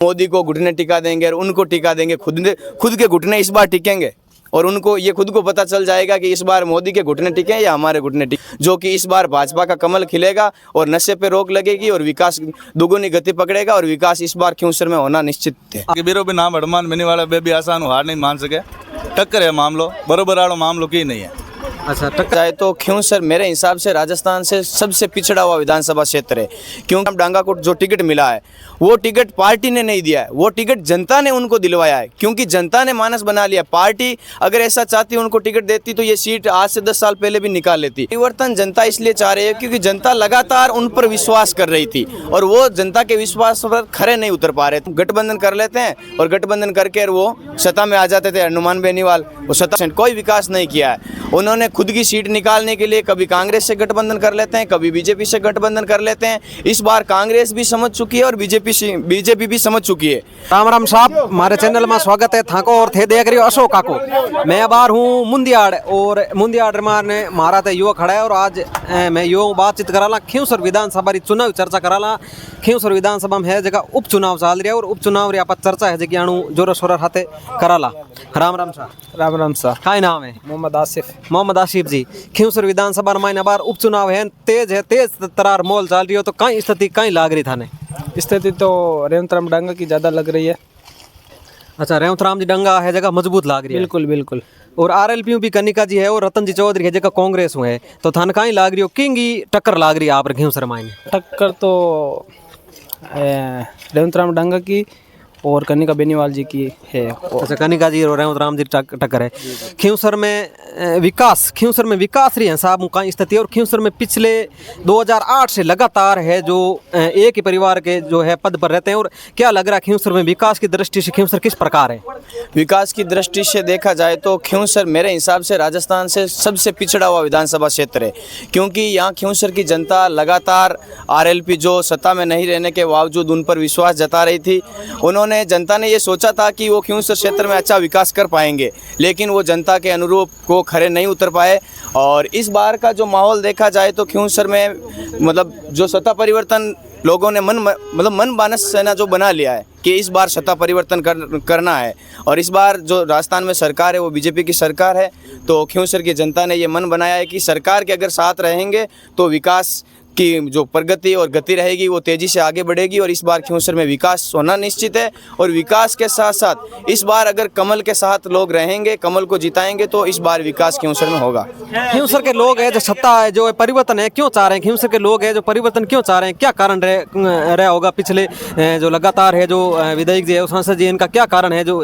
मोदी को घुटने टिका देंगे और उनको टिका देंगे, खुद के घुटने इस बार टिकेंगे और उनको ये खुद को पता चल जाएगा कि इस बार मोदी के घुटने टिके या हमारे घुटने टिके, जो कि इस बार भाजपा का कमल खिलेगा और नशे पे रोक लगेगी और विकास दुगुनी गति पकड़ेगा और विकास इस बार खिंवसर में होना निश्चित है। बीरो भी नाम हड़मान मिनी वाला बेबी आसान हार नहीं मान सके, टक्कर है मामलो बरोबर आड़ो मामलो की नहीं है। अच्छा, टक्कर जाए तो खिंवसर मेरे हिसाब से राजस्थान से सबसे पिछड़ा हुआ विधानसभा क्षेत्र है, क्योंकि डांगा को जो टिकट मिला है वो टिकट पार्टी ने नहीं दिया है, वो टिकट जनता ने उनको दिलवाया है, क्योंकि जनता ने मानस बना लिया। पार्टी अगर ऐसा चाहती उनको टिकट देती तो ये सीट आज से 10 साल पहले भी निकाल लेती। परिवर्तन जनता इसलिए चाह रही है क्योंकि जनता लगातार उन पर विश्वास कर रही थी और वो जनता के विश्वास पर खरे नहीं उतर पा रहे। गठबंधन कर लेते हैं और गठबंधन करके वो सत्ता में आ जाते थे। हनुमान बेनीवाल वो सत्ता कोई विकास नहीं किया है। उन्होंने खुद की सीट निकालने के लिए कभी कांग्रेस से गठबंधन कर लेते हैं, कभी बीजेपी से गठबंधन कर लेते हैं। इस बार कांग्रेस भी समझ चुकी है और बीजेपी भी समझ चुकी है। राम राम साहब, हमारे चैनल में स्वागत है थाको और थे देख रही हो अशोक काको। मैं बार हूँ मुंदियाड़ और मुंदियाड़ में मारा थे युवा खड़ा है और आज मैं युवा बातचीत कराला खिंवसर विधानसभा चुनाव चर्चा कराला। खिंवसर विधानसभा में है जगह उपचुनाव चल रहा है और उपचुनाव री चर्चा है जगह आणु जोर शोर हाथे कराला। राम राम साहब। राम राम साहब। काय नाम है? मोहम्मद आसिफ जी। खिंवसर विधानसभा में बार उपचुनाव है, तेज तरार मोल चल रही हो, तो कई स्थिति कई लाग रही थाने? स्थिति तो रेवंत राम डांगा की ज़्यादा लग रही है। अच्छा, रेवंत राम जी डांगा है जगह मजबूत लाग रही है? बिल्कुल बिल्कुल। और आरएलपी भी कनिका जी है और रतन जी चौधरी है जगह कांग्रेस है, तो थाने कहीं लाग रही हो किंगी टक्कर लाग रही है आप खिंवसर मायने? टक्कर तो रेवंत राम डांगा की और कनिका बेनीवाल जी की है। अच्छा, कनिका जी और रेवंत राम जी टक्कर है। खिंवसर में विकास रही है साहब कहीं स्थिति, और खिंवसर में पिछले 2008 से लगातार है जो एक ही परिवार के जो है पद पर रहते हैं। और क्या लग रहा है खिंवसर में विकास की दृष्टि से खिंवसर किस प्रकार है? विकास की दृष्टि से देखा जाए तो खिंवसर मेरे हिसाब से राजस्थान से सबसे पिछड़ा हुआ विधानसभा क्षेत्र है, क्योंकि यहाँ खिंवसर की जनता लगातार आरएलपी जो सत्ता में नहीं रहने के बावजूद उन पर विश्वास जता रही थी। जनता ने ये सोचा था कि वो खिंवसर क्षेत्र में अच्छा विकास कर पाएंगे, लेकिन वो जनता के अनुरूप को खरे नहीं उतर पाए। और इस बार का जो माहौल देखा जाए तो खिंवसर में मतलब जो सत्ता परिवर्तन लोगों ने मन मानस सेना जो बना लिया है कि इस बार सत्ता परिवर्तन करना है और इस बार जो राजस्थान में सरकार है वो बीजेपी की सरकार है। तो खिंवसर की जनता ने ये मन बनाया है कि सरकार के अगर साथ रहेंगे तो विकास की जो प्रगति और गति रहेगी वो तेज़ी से आगे बढ़ेगी और इस बार खिंवसर में विकास होना निश्चित है। और विकास के साथ साथ इस बार अगर कमल के साथ लोग रहेंगे, कमल को जिताएंगे, तो इस बार विकास खिंवसर में होगा। खिंवसर के लोग है जो सत्ता है जो परिवर्तन है क्यों चाह रहे हैं? खिंवसर के लोग है जो परिवर्तन क्यों चाह रहे हैं? क्या कारण रहा होगा पिछले जो लगातार है जो विधायक जी है सांसद जी, इनका क्या कारण है जो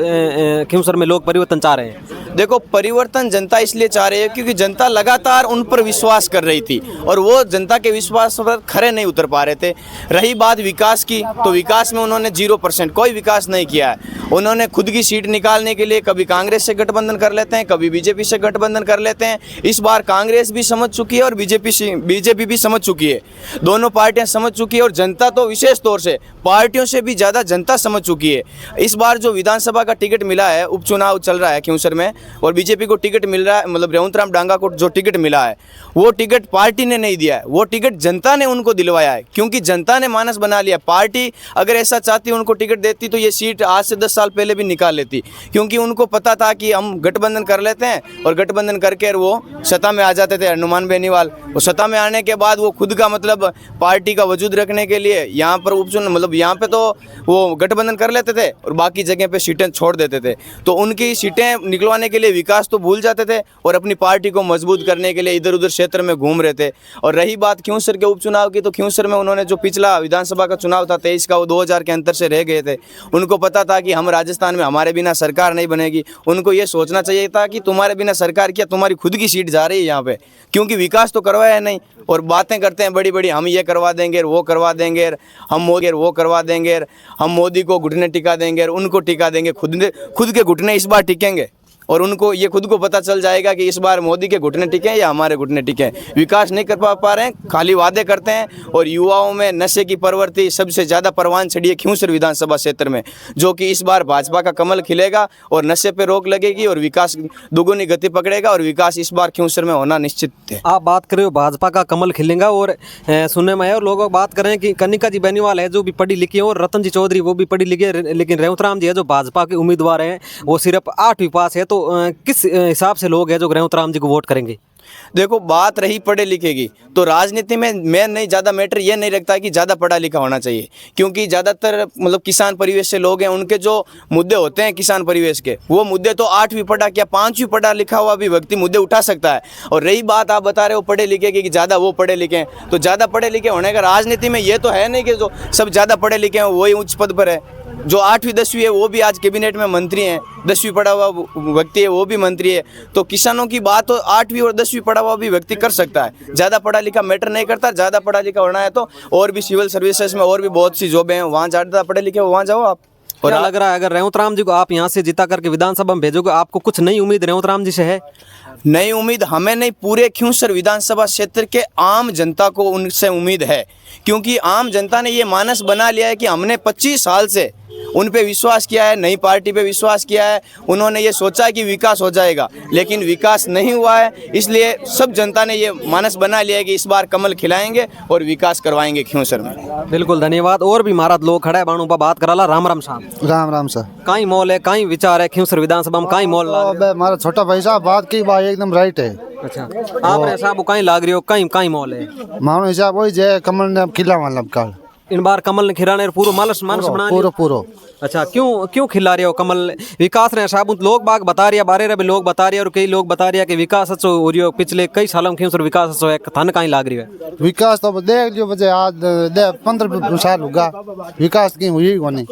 खिंवसर में लोग परिवर्तन चाह रहे हैं? देखो, परिवर्तन जनता इसलिए चाह रही है क्योंकि जनता लगातार उन पर विश्वास कर रही थी और वो जनता के विश्वास पर खरे नहीं उतर पा रहे थे। रही बात विकास की, तो विकास में उन्होंने 0% कोई विकास नहीं किया है। उन्होंने खुद की सीट निकालने के लिए कभी कांग्रेस से गठबंधन कर लेते हैं, कभी बीजेपी से गठबंधन कर लेते हैं। इस बार कांग्रेस भी समझ चुकी है और बीजेपी भी समझ चुकी है। दोनों पार्टियां समझ चुकी है और जनता तो विशेष तौर से पार्टियों से भी ज़्यादा जनता समझ चुकी है। इस बार जो विधानसभा का टिकट मिला है, उपचुनाव चल रहा है खिंवसर में और बीजेपी को टिकट मिल रहा है, मतलब रेवंत राम डांगा को जो टिकट मिला है वो टिकट पार्टी ने नहीं दिया है, वो टिकट जनता ने उनको दिलवाया है, क्योंकि जनता ने मानस बना लिया। पार्टी अगर ऐसा चाहती उनको टिकट देती तो ये सीट आज से 10 साल पहले भी निकाल लेती, क्योंकि उनको पता था कि हम गठबंधन कर लेते हैं और गठबंधन करके वो सत्ता में आ जाते थे। हनुमान बेनीवाल वो सत्ता में आने के बाद वो खुद का मतलब पार्टी का वजूद रखने के लिए यहाँ पर उपचुनाव मतलब यहाँ पे तो वो गठबंधन कर लेते थे और बाकी जगह पे सीटें छोड़ देते थे। तो उनकी सीटें निकलवाने के लिए विकास तो भूल जाते थे और अपनी पार्टी को मजबूत करने के लिए इधर उधर क्षेत्र में घूम रहे थे। और रही बात खिंवसर के उपचुनाव की, तो खिंवसर में उन्होंने जो पिछला विधानसभा का चुनाव था 23 का, वो 2000 के अंतर से रह गए थे। उनको पता था कि हम राजस्थान में हमारे बिना सरकार नहीं बनेगी। उनको ये सोचना चाहिए था कि तुम्हारे बिना सरकार क्या, तुम्हारी खुद की सीट जा रही है यहाँ पे, क्योंकि विकास तो करवाया नहीं और बातें करते हैं बड़ी बड़ी, हम ये करवा देंगे वो करवा देंगे, हम मोदी वो करवा देंगे, हम मोदी को घुटने टिका देंगे, उनको टिका देंगे, खुद के घुटने इस बार टिकेंगे। और उनको ये खुद को पता चल जाएगा कि इस बार मोदी के घुटने टिके हैं या हमारे घुटने टिके हैं। विकास नहीं कर पा रहे हैं, खाली वादे करते हैं। और युवाओं में नशे की प्रवृत्ति सबसे ज़्यादा परवान चढ़ी है खियूंसर विधानसभा क्षेत्र में, जो कि इस बार भाजपा का कमल खिलेगा और नशे पे रोक लगेगी और विकास दुगुनी गति पकड़ेगा और विकास इस बार खियूंसर में होना निश्चित है। आप बात कर रहे हो भाजपा का कमल खिलेगा और सुनने में है और लोग बात कर रहे हैं कि कनिका जी बेनीवाल है जो भी पढ़ी लिखी है और रतन जी चौधरी वो भी पढ़ी लिखी है, लेकिन रेवतराम जी है जो भाजपा के उम्मीदवार हैं वो सिर्फ 8वीं पास है। तो किस हिसाब से लोग हैं जो रेवतराम जी को वोट करेंगे? देखो, बात रही पढ़े लिखे की, तो राजनीति में मैं नहीं ज़्यादा मैटर ये नहीं रखता कि ज़्यादा पढ़ा लिखा होना चाहिए, क्योंकि ज़्यादातर मतलब किसान परिवेश से लोग हैं, उनके जो मुद्दे होते हैं किसान परिवेश के, वो मुद्दे तो 8वीं पढ़ा क्या 5वीं पढ़ा लिखा हुआ भी व्यक्ति मुद्दे उठा सकता है। और रही बात आप बता रहे हो पढ़े लिखे की कि ज़्यादा वो पढ़े लिखे हैं, तो ज़्यादा पढ़े लिखे होने का राजनीति में ये तो है नहीं कि जो सब ज़्यादा पढ़े लिखे हैं वही उच्च पद पर है। जो 8वीं 10वीं है वो भी आज कैबिनेट में मंत्री हैं, 10वीं पढ़ा हुआ व्यक्ति है वो भी मंत्री है। तो किसानों की बात तो 8वीं और 10वीं पढ़ा हुआ भी व्यक्ति कर सकता है, ज़्यादा पढ़ा लिखा मैटर नहीं करता। ज़्यादा पढ़ा लिखा होना है तो और भी सिविल सर्विसेज में और भी बहुत सी जॉबें हैं, वहाँ ज़्यादा पढ़े लिखे वहाँ जाओ आप। और क्या लग रहा है अगर रेवतराम जी को आप यहाँ से जिता करके विधानसभा में भेजोगे, आपको कुछ नई उम्मीद रेवतराम जी से है? नई उम्मीद हमें नहीं, पूरे खियूंसर विधानसभा क्षेत्र के आम जनता को उनसे उम्मीद है, क्योंकि आम जनता ने ये मानस बना लिया है कि हमने 25 साल से उन पे विश्वास किया है, नई पार्टी पे विश्वास किया है। उन्होंने ये सोचा कि विकास हो जाएगा, लेकिन विकास नहीं हुआ है। इसलिए सब जनता ने ये मानस बना लिया है कि इस बार कमल खिलाएंगे और विकास करवाएंगे खियूंसर में। बिल्कुल, धन्यवाद। और भी महाराज लोग खड़ा है बाणू पर बात कराला। राम राम साहब। राम राम सर। काई मोल है, काई विचार है खियूंसर विधानसभा में, काई मोल लाग रहे हमारा छोटा भाई साहब बात की बात एकदम राइट है। अच्छा, आपने साहब काई लाग रही हो, काई मोल है? मानो हिसाब वही जे कमल ने खिला मतलब काल इन बार कमल ने खिलाने पूरा मानस बना पूरा पूरा। अच्छा, क्यों खिला रहे हो कमल? विकास ने साहब लोग बाग बता रही है, बारे रे भी लोग बता रही है और कई लोग बता रही है कि विकास अच्छो हो रही हो, पिछले कई सालों में खियूंसर विकास अच्छो है, थान काई लाग रही है? विकास तो देख लियो बजे आज 15 साल होगा विकास की हुई कोनी,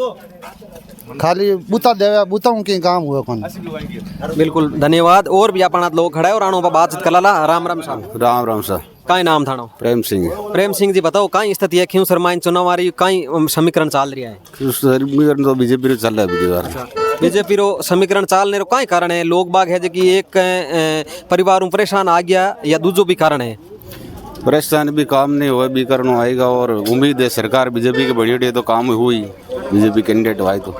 खाली बूता देवे बूताओं की काम हुआ कोनी। बिल्कुल, धन्यवाद। और भी अपना लोग खड़ा है और आणो पर बातचीत कलाला। राम राम साहब। राम राम सर। काई नाम थानो? प्रेम सिंह। प्रेम सिंह जी, बताओ काई स्थिति है खियूंसर माइन चुनाव आ रही, काई समीकरण चाल रही है? समीकरण तो बीजेपी रो चल रहा है बार। बीजेपी रो समीकरण चालने रो काई कारण है? लोग बाग है जो कि एक परिवार परेशान आ गया या दूसरो भी कारण है? परेशान भी काम नहीं हुआ भी करना आएगा और उम्मीद है सरकार बीजेपी के बढ़िया तो काम हुई बीजेपी कैंडिडेट आए तो।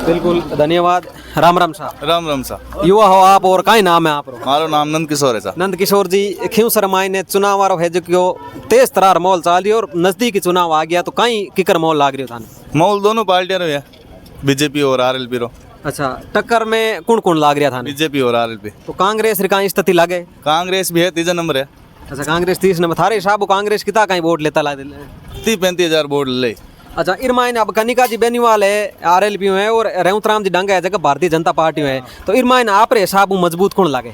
बिल्कुल, धन्यवाद। राम राम साहब। राम राम साहब। युवा हो आप और काई नाम है आप? मारो नाम नंद किशोर है साहब। नंद किशोर जी, खियूंसर मायने चुनाव आरो है जो कि तेज तरार मॉल चाल रही और नजदीकी चुनाव आ गया, तो काई किकर मॉल लाग रही हो थाने? मॉल दोनों पार्टियां रो है, बीजेपी और आरएलपी रो। अच्छा, टक्कर में कौन लाग रहा थाने? बीजेपी और आरएलपी। तो कांग्रेस री काई स्थिति लागे? कांग्रेस भी है, तीसरा नंबर है। अच्छा, कांग्रेस 30 नंबर थारे साहब। कांग्रेस कितना काई वोट लेता ला? 30-35 वोट ले। अच्छा, इरमाइन अब कनिका जी बेनीवाल है आरएलपी में और रेवतराम जी डांगा है जगह भारतीय जनता पार्टी में, तो इरमाइन आप रे हिसाब मजबूत कौन लागे?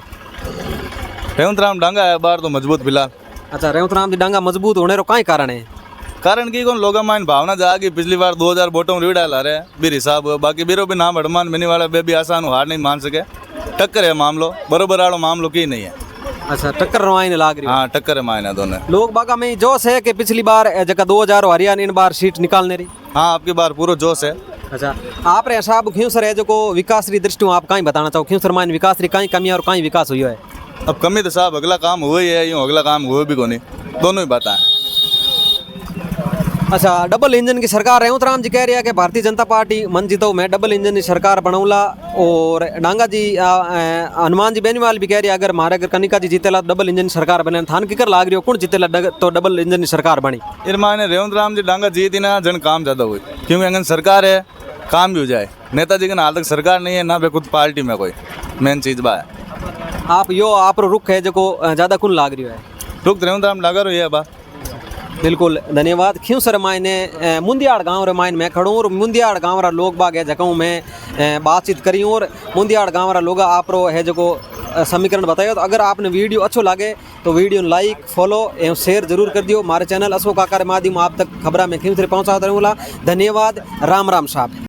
रेवतराम डांगा है बार तो मजबूत फिलहाल। अच्छा, रेवतराम जी डांगा मजबूत होने रो काई कारण है? कारण की कौन लोग माइन भावना जागी, पिछली बार 2000 वोटों रीड ला रहे बीर हिसाब, बाकी बीरो भी नाम हड़मान बेनी वाला बेबी आसान हार नहीं मान सके। टक्कर है मामलो, बरोबर आड़ो मामलो की नहीं है। अच्छा, टक्कर रवाइन लाग रही है? हाँ, टक्कर है मायना दोनों। लोग बागा में जोश है कि पिछली बार जगह 2000 हरियाणा इन बार सीट निकालने रही। हाँ, आपकी बार पूरा जोश है। अच्छा, आप रे साहब खियूंसर है जो को विकास री दृष्टि आप कहीं बताना चाहो, खियूंसर माइन विकास री कहीं कमी और कहीं विकास हुई है? अब कमी तो साहब अगला काम हुआ ही है, यूँ अगला काम हुआ भी कोनी, दोनों ही बात है। अच्छा, डबल इंजन की सरकार रेवतराम जी कह रही है कि भारतीय जनता पार्टी मन जीतो मैं डबल इंजन की सरकार बनौला, और डांगा जी हनुमान जी बेनीवाल भी कह रही है अगर हमारे अगर कनिका जी जीतेला तो डबल इंजन की सरकार बने। थान किकर लाग रही हो कौन जीतेला तो डबल इंजन की सरकार बनी? इरमाने रेवतराम जी डांगा जीती ना जन काम ज़्यादा हुई, क्योंकि अगर सरकार है काम भी हो जाए। नेताजी के हाल तक सरकार नहीं है ना पे खुद पार्टी में कोई मेन चीज़ बा है। आप रुख है जो को ज़्यादा कौन लाग रही है? रुख रेवतराम डांगा रो है बा। बिल्कुल, धन्यवाद। खियूंसर मायने मुंदियाड़ गांव रे मायने मैं खड़ूँ और मुंदियाड़ गांव रा लोग बाग है जगहों में बातचीत करी हूँ, और मुंदियाड़ गांव रा लोग आप रो है जो समीकरण बताइए। तो अगर आपने वीडियो अच्छो लागे तो वीडियो लाइक फॉलो एवं शेयर जरूर कर दियो। हमारे चैनल अशोक काका माध्यम आप तक खबर में खियूंसर पहुँचा दूँगा। धन्यवाद। राम राम साहब।